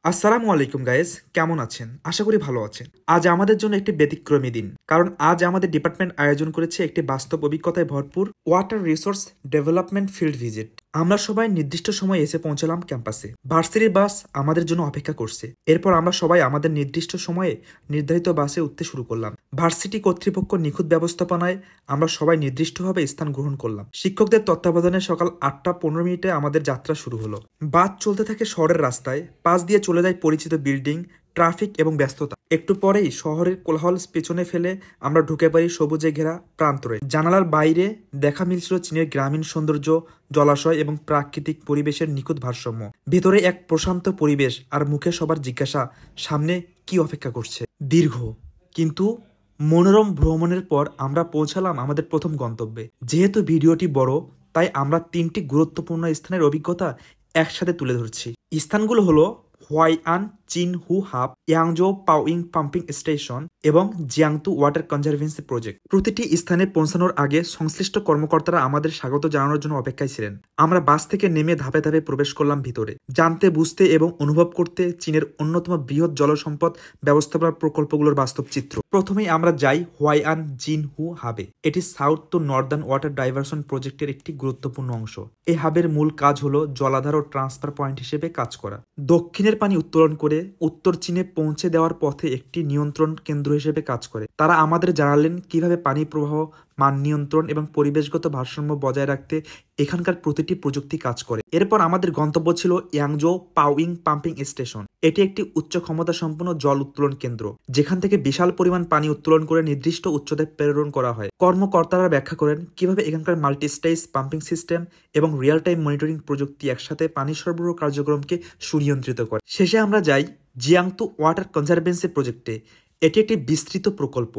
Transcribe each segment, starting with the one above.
আসসালামু আলাইকুম গাইস, কেমন আছেন? আশা করি ভালো আছেন। আজ আমাদের জন্য একটি ব্যতিক্রমী দিন, কারণ আজ আমাদের ডিপার্টমেন্ট আয়োজন করেছে একটি বাস্তব অভিজ্ঞতায় ভরপুর water resource development field visit. আমরা সবাই নির্দিষ্ট সময়ে এসে পৌঁছালাম ক্যাম্পাসে। ভার্সিটির বাস আমাদের জন্য অপেক্ষা করছে। এরপর আমরা সবাই আমাদের নির্দিষ্ট সময়ে নির্ধারিত বাসে উঠতে শুরু করলাম। ভার্সিটি কর্তৃপক্ষ নিখুঁত ব্যবস্থাপনায় আমরা সবাই নির্দিষ্টভাবে স্থান গ্রহণ করলাম। শিক্ষকদের তত্ত্বাবধানে সকাল 8:15 আমাদের যাত্রা শুরু হলো। বাস চলতে থাকে শহরের রাস্তায়, পাশ দিয়ে চলে যায় পরিচিত বিল্ডিং, ট্রাফিক এবং ব্যস্ততা। একটু পরেই শহরের কোলাহল পেছনে ফেলে আমরা ঢুকে পারি সবুজে ঘেরা প্রান্তরে। জানালার বাইরে দেখা মিলছিল চীনের গ্রামীণ সৌন্দর্য, জলাশয় এবং প্রাকৃতিক পরিবেশের নিখুঁত ভারসাম্য। ভেতরে এক প্রশান্ত পরিবেশ, আর মুখে সবার জিজ্ঞাসা, সামনে কি অপেক্ষা করছে। দীর্ঘ কিন্তু মনোরম ভ্রমণের পর আমরা পৌঁছালাম আমাদের প্রথম গন্তব্যে। যেহেতু ভিডিওটি বড়, তাই আমরা 3টি গুরুত্বপূর্ণ স্থানের অভিজ্ঞতা একসাথে তুলে ধরছি। স্থানগুলো হলো হোয়াইআন চিনহু হাব, ইয়াংজো পাওয়িং পাম্পিং স্টেশন এবং জিয়াংতু ওয়াটার কনজারভেন্সি প্রজেক্ট। প্রতিটি স্থানে পৌঁছানোর আগে সংশ্লিষ্ট কর্মকর্তারা আমাদের স্বাগত জানানোর জন্য অপেক্ষায় ছিলেন। আমরা বাস থেকে নেমে ধাপে ধাপে প্রবেশ করলাম ভিতরে, জানতে, বুঝতে এবং অনুভব করতে চীনের অন্যতম বৃহৎ জলসম্পদ ব্যবস্থাপনা প্রকল্পগুলোর বাস্তব চিত্র। প্রথমেই আমরা যাই হোয়াইআন জিনহু হাবে। এটি south two Northern water diversion প্রজেক্টের একটি গুরুত্বপূর্ণ অংশ। এই হাবের মূল কাজ হলো জলাধার ও ট্রান্সফার পয়েন্ট হিসেবে কাজ করা। দক্ষিণের পানি উত্তোলন করে উত্তর চীনে পৌঁছে দেওয়ার পথে একটি নিয়ন্ত্রণ কেন্দ্র হিসেবে কাজ করে। তারা আমাদের জানালেন কিভাবে পানি প্রবাহ, মান নিয়ন্ত্রণ এবং পরিবেশগত ভারসাম্য বজায় রাখতে এখানকার প্রতিটি প্রযুক্তি কাজ করে। এরপর আমাদের গন্তব্য ছিল ইয়াংজো পাওয়িং পাম্পিং স্টেশন। এটি একটি উচ্চ ক্ষমতা সম্পন্ন জল উত্তোলন কেন্দ্র, যেখান থেকে বিশাল পরিমাণ পানি উত্তোলন করে নির্দিষ্ট উচ্চতায় প্রেরণ করা হয়। কর্মকর্তারা ব্যাখ্যা করেন কিভাবে এখানকার মাল্টি স্টেজ পাম্পিং সিস্টেম এবং রিয়েল টাইম মনিটরিং প্রযুক্তি একসাথে পানি সরবরাহ কার্যক্রমকে সুনিয়ন্ত্রিত করে। শেষে আমরা যাই জিয়াংতু ওয়াটার কনজারভেন্সি প্রজেক্টে। এটি একটি বিস্তৃত প্রকল্প,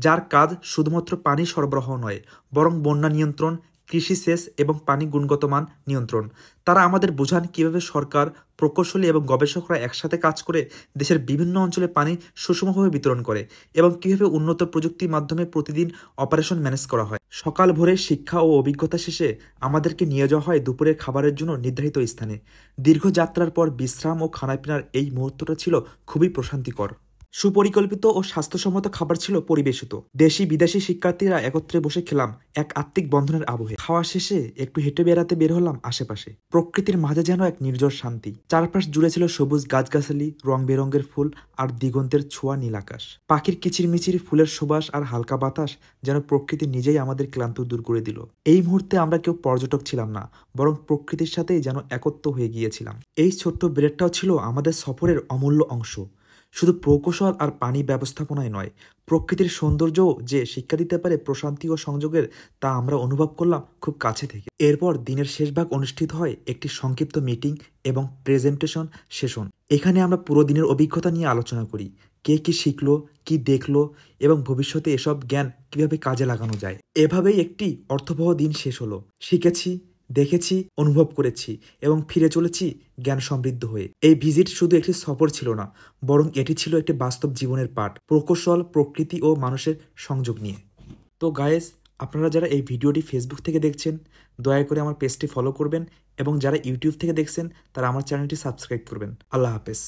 যার কাজ শুধুমাত্র পানি সরবরাহ নয়, বরং বন্যা নিয়ন্ত্রণ, কৃষি সেচ এবং পানি গুণগত মান নিয়ন্ত্রণ। তারা আমাদের বোঝান কিভাবে সরকার, প্রকৌশলী এবং গবেষকরা একসাথে কাজ করে দেশের বিভিন্ন অঞ্চলে পানি সুষমভাবে বিতরণ করে এবং কিভাবে উন্নত প্রযুক্তির মাধ্যমে প্রতিদিন অপারেশন ম্যানেজ করা হয়। সকাল ভোরে শিক্ষা ও অভিজ্ঞতা শেষে আমাদেরকে নিয়ে যাওয়া হয় দুপুরের খাবারের জন্য নির্ধারিত স্থানে। দীর্ঘ যাত্রার পর বিশ্রাম ও খানাপিনার এই মুহূর্তটা ছিল খুবই প্রশান্তিকর। সুপরিকল্পিত ও স্বাস্থ্যসম্মত খাবার ছিল পরিবেশিত। দেশি বিদেশি শিক্ষার্থীরা একত্রে বসে খেলাম এক আত্মিক বন্ধনের আবহে। খাওয়া শেষে একটু হেঁটে বেড়াতে বের হলাম আশেপাশে। প্রকৃতির মাঝে যেন এক নির্জন শান্তি। চারপাশ জুড়ে ছিল সবুজ গাছগাছালি, রং বেরঙের ফুল আর দিগন্তের ছোঁয়া নীল আকাশ। পাখির কিচিরমিচির, ফুলের সুবাস আর হালকা বাতাস যেন প্রকৃতি নিজেই আমাদের ক্লান্ত দূর করে দিল। এই মুহূর্তে আমরা কেউ পর্যটক ছিলাম না, বরং প্রকৃতির সাথেই যেন একত্র হয়ে গিয়েছিলাম। এই ছোট্ট ব্রেকটাও ছিল আমাদের সফরের অমূল্য অংশ। শুধু প্রকৌশল আর পানি ব্যবস্থাপনায় নয়, প্রকৃতির সৌন্দর্যও যে শিক্ষা দিতে পারে প্রশান্তি ও সংযোগের, তা আমরা অনুভব করলাম খুব কাছে থেকে। এরপর দিনের শেষ ভাগ অনুষ্ঠিত হয় একটি সংক্ষিপ্ত মিটিং এবং প্রেজেন্টেশন সেশন। এখানে আমরা পুরো দিনের অভিজ্ঞতা নিয়ে আলোচনা করি, কে কি শিখলো, কি দেখলো এবং ভবিষ্যতে এসব জ্ঞান কিভাবে কাজে লাগানো যায়। এভাবেই একটি অর্থবহ দিন শেষ হলো। শিখেছি, দেখেছি, অনুভব করেছি এবং ফিরে চলেছি জ্ঞান সমৃদ্ধ হয়ে। এই ভিজিট শুধু একটি সফর ছিল না, বরং এটি ছিল একটি বাস্তব জীবনের পাঠ, প্রকৌশল, প্রকৃতি ও মানুষের সংযোগ নিয়ে। তো গায়েস, আপনারা যারা এই ভিডিওটি ফেসবুক থেকে দেখছেন, দয়া করে আমার পেজটি ফলো করবেন এবং যারা ইউটিউব থেকে দেখছেন তারা আমার চ্যানেলটি সাবস্ক্রাইব করবেন। আল্লাহ হাফেজ।